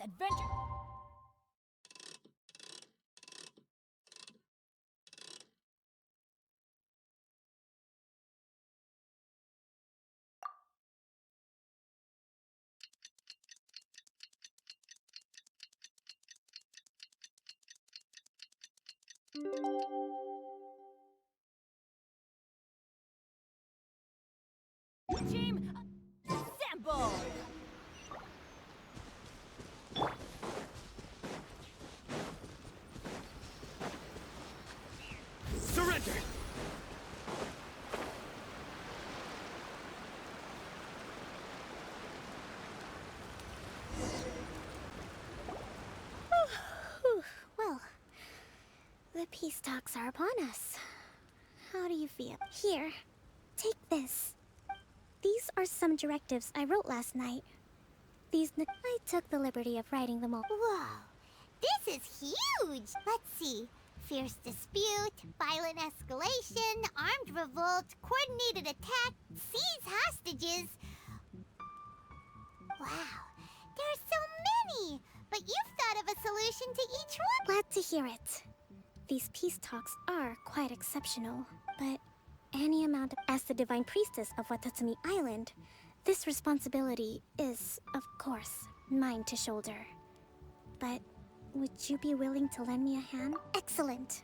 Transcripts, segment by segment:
adventure. Team assemble! Surrender! Well, the peace talks are upon us. How do you feel? Here, take this. These are some directives I wrote last night. I took the liberty of writing them all. Whoa, this is huge! Let's see. Fierce dispute, violent escalation, armed revolt, coordinated attack, seize hostages. Wow, there are so many! But you've thought of a solution to each one? Glad to hear it. These peace talks are quite exceptional, but any amount as the Divine Priestess of Watatsumi Island, this responsibility is, of course, mine to shoulder. But would you be willing to lend me a hand? Excellent.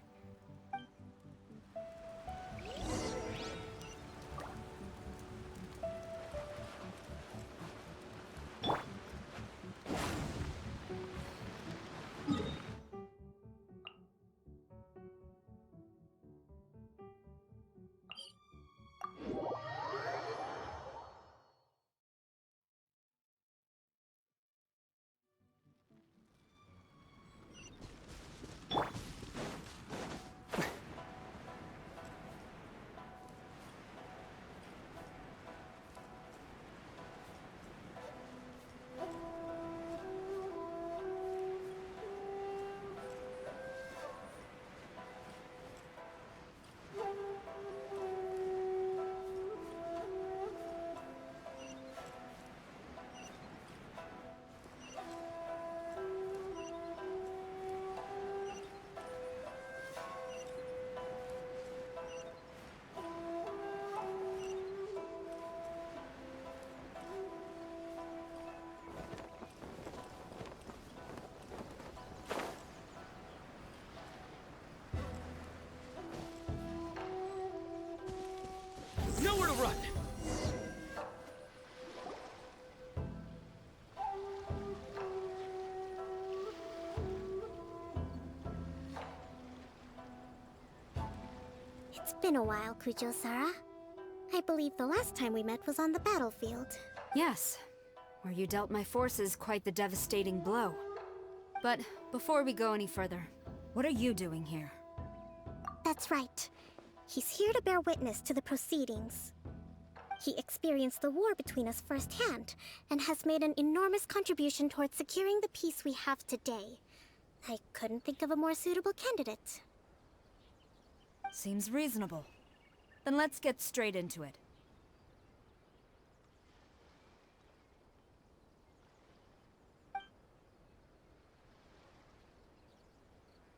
Nowhere to run! It's been a while, Kujo-Sara. I believe the last time we met was on the battlefield. Yes, where you dealt my forces quite the devastating blow. But before we go any further, what are you doing here? That's right. He's here to bear witness to the proceedings. He experienced the war between us firsthand, and has made an enormous contribution towards securing the peace we have today. I couldn't think of a more suitable candidate. Seems reasonable. Then let's get straight into it.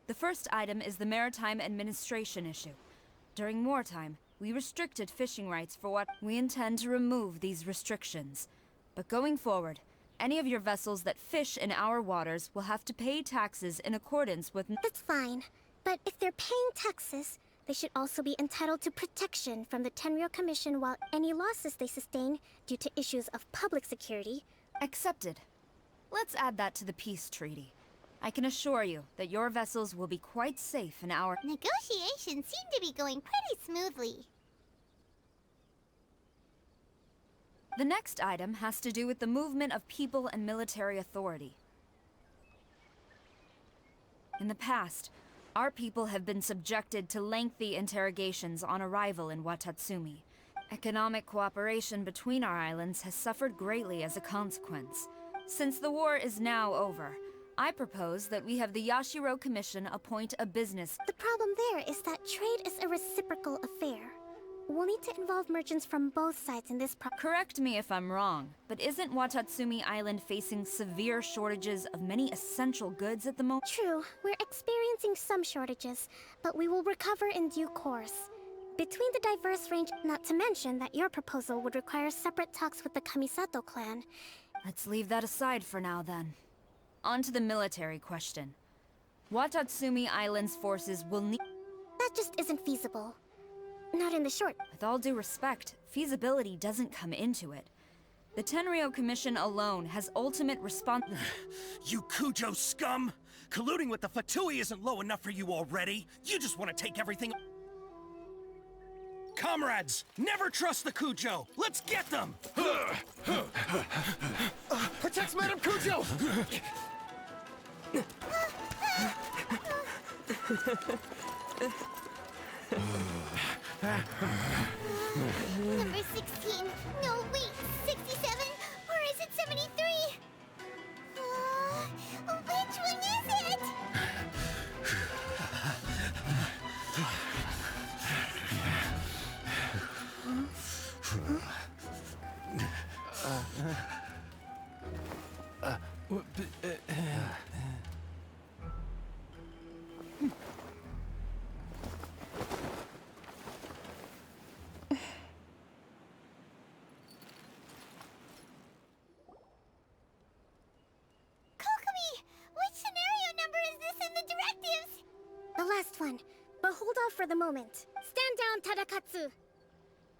The first item is the maritime administration issue. During wartime, we restricted fishing rights for what we intend to remove these restrictions. But going forward, any of your vessels that fish in our waters will have to pay taxes in accordance with... That's fine, but if they're paying taxes, they should also be entitled to protection from the Tenryou Commission while any losses they sustain due to issues of public security. Accepted. Let's add that to the peace treaty. I can assure you that your vessels will be quite safe in our... Negotiations seem to be going pretty smoothly. The next item has to do with the movement of people and military authority. In the past, our people have been subjected to lengthy interrogations on arrival in Watatsumi. Economic cooperation between our islands has suffered greatly as a consequence. Since the war is now over, I propose that we have the Yashiro Commission appoint a business... The problem there is that trade is a reciprocal affair. we'll need to involve merchants from both sides in this Correct me if I'm wrong, but isn't Watatsumi Island facing severe shortages of many essential goods at the moment? True, we're experiencing some shortages, but we will recover in due course. Between the diverse range, not to mention that your proposal would require separate talks with the Kamisato clan. Let's leave that aside for now, then. On to the military question. Watatsumi Island's forces will need... That just isn't feasible. Not in the short. With all due respect, feasibility doesn't come into it. The Tenryo Commission alone has ultimate You Kujo scum! Colluding with the Fatui isn't low enough for you already. You just want to take everything... Comrades, never trust the Kujo! Let's get them! Protect Madame Kujo! Number 16. No, wait. 67? Or is it 73? Which one is it? Which scenario number is this in the directives? The last one. But hold off for the moment. Stand down, Tadakatsu.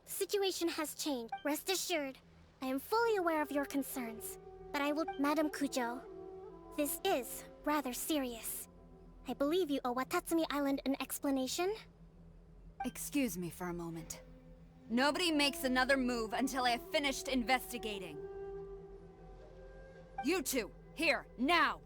The situation has changed. Rest assured, I am fully aware of your concerns. But I will... Madam Kujo, this is rather serious. I believe you owe Watatsumi Island an explanation. Excuse me for a moment. Nobody makes another move until I have finished investigating. You two, here, now!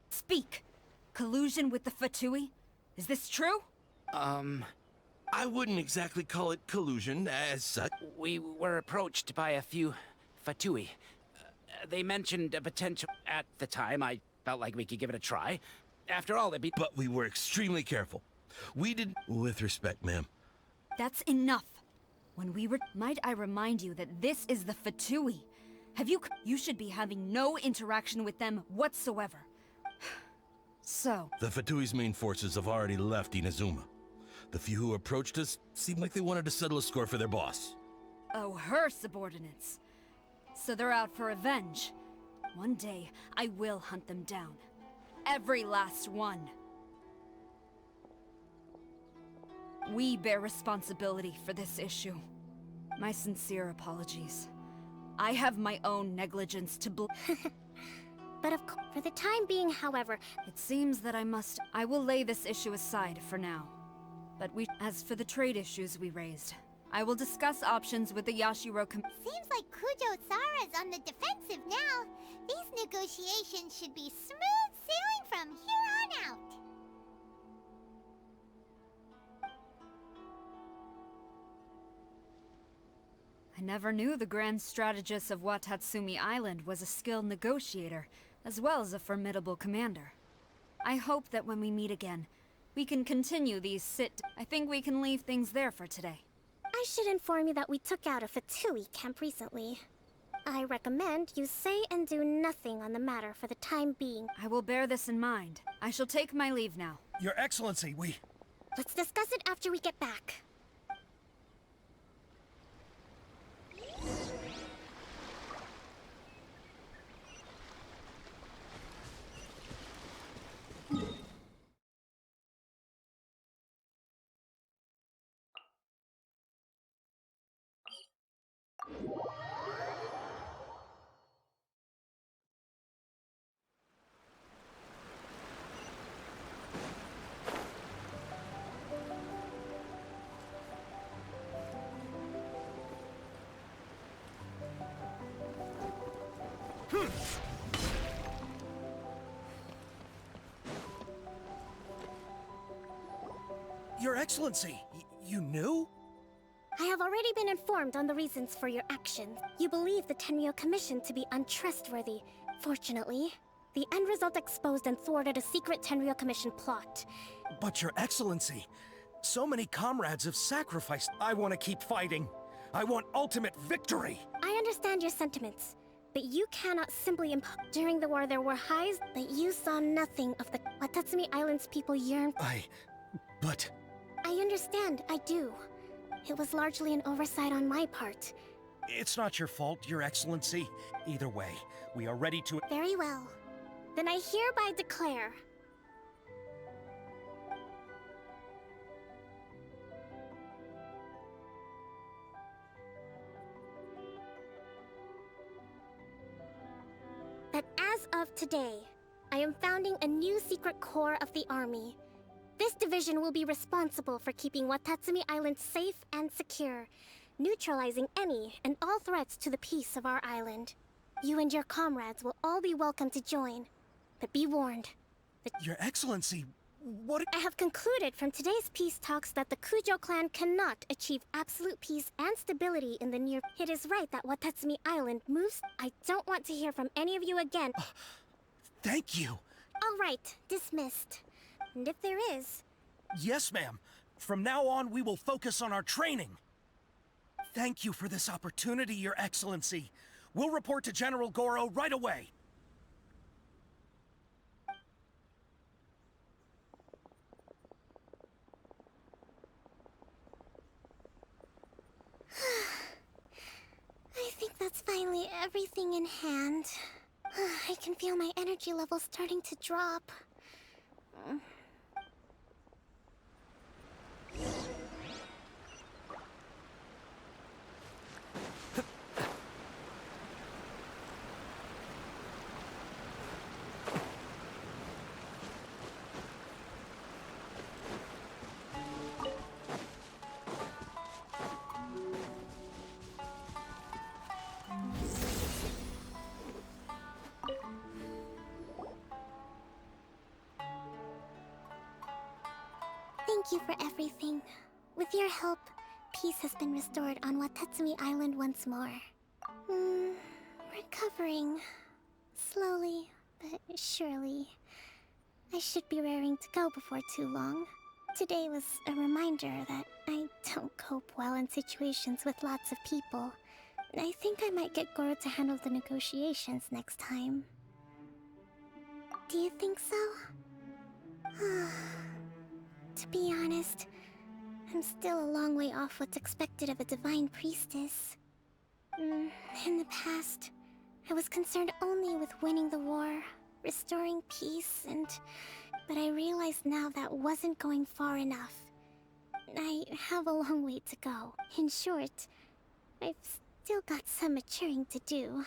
Speak! Collusion with the Fatui? Is this true? I wouldn't exactly call it collusion as such. We were approached by a few Fatui. They mentioned a potential... At the time, I felt like we could give it a try. After all, it'd be... But we were extremely careful. We did... With respect, ma'am. That's enough. When we were... Might I remind you that this is the Fatui? Have you... You should be having no interaction with them whatsoever. So... The Fatui's main forces have already left Inazuma. The few who approached us seemed like they wanted to settle a score for their boss. Oh, her subordinates. So they're out for revenge. One day, I will hunt them down. Every last one. We bear responsibility for this issue. My sincere apologies. I have my own negligence to But of course, for the time being, however... It seems that I will lay this issue aside for now. But as for the trade issues we raised, I will discuss options with the Yashiro Seems like Kujo-sara's on the defensive now. These negotiations should be smooth sailing from here on out. I never knew the grand strategist of Watatsumi Island was a skilled negotiator, as well as a formidable commander. I hope that when we meet again, we can continue these I think we can leave things there for today. I should inform you that we took out a Fatui camp recently. I recommend you say and do nothing on the matter for the time being. I will bear this in mind. I shall take my leave now. Your Excellency, we... Let's discuss it after we get back. Your Excellency, you knew? I have have already been informed on the reasons for your actions. You believe the Tenryo Commission to be untrustworthy. Fortunately, the end result exposed and thwarted a secret Tenryo Commission plot. But Your Excellency, so many comrades have sacrificed. I want to keep fighting. I want ultimate victory. I understand your sentiments, but you cannot simply During the war there were highs, but you saw nothing of the Watatsumi Island's people yearn. But... I understand, I do. It was largely an oversight on my part. It's not your fault, Your Excellency. Either way, we are ready to... Very well. Then I hereby declare... that as of today, I am founding a new secret corps of the army. This division will be responsible for keeping Watatsumi Island safe and secure, neutralizing any and all threats to the peace of our island. You and your comrades will all be welcome to join, but be warned. Your Excellency, what... I have concluded from today's peace talks that the Kujo clan cannot achieve absolute peace and stability in the near... It is right that Watatsumi Island moves... I don't want to hear from any of you again. Thank you. All right, dismissed. And if there is... Yes, ma'am. From now on, we will focus on our training. Thank you for this opportunity, Your Excellency. We'll report to General Goro right away. I think that's finally everything in hand. I can feel my energy levels starting to drop. Thank you for everything. With your help, peace has been restored on Watatsumi Island once more. Recovering. Slowly, but surely. I should be raring to go before too long. Today was a reminder that I don't cope well in situations with lots of people. I think I might get Goro to handle the negotiations next time. Do you think so? To be honest, I'm still a long way off what's expected of a divine priestess. In the past, I was concerned only with winning the war, restoring peace, but I realize now that wasn't going far enough. I have a long way to go. In short, I've still got some maturing to do.